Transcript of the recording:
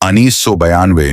1992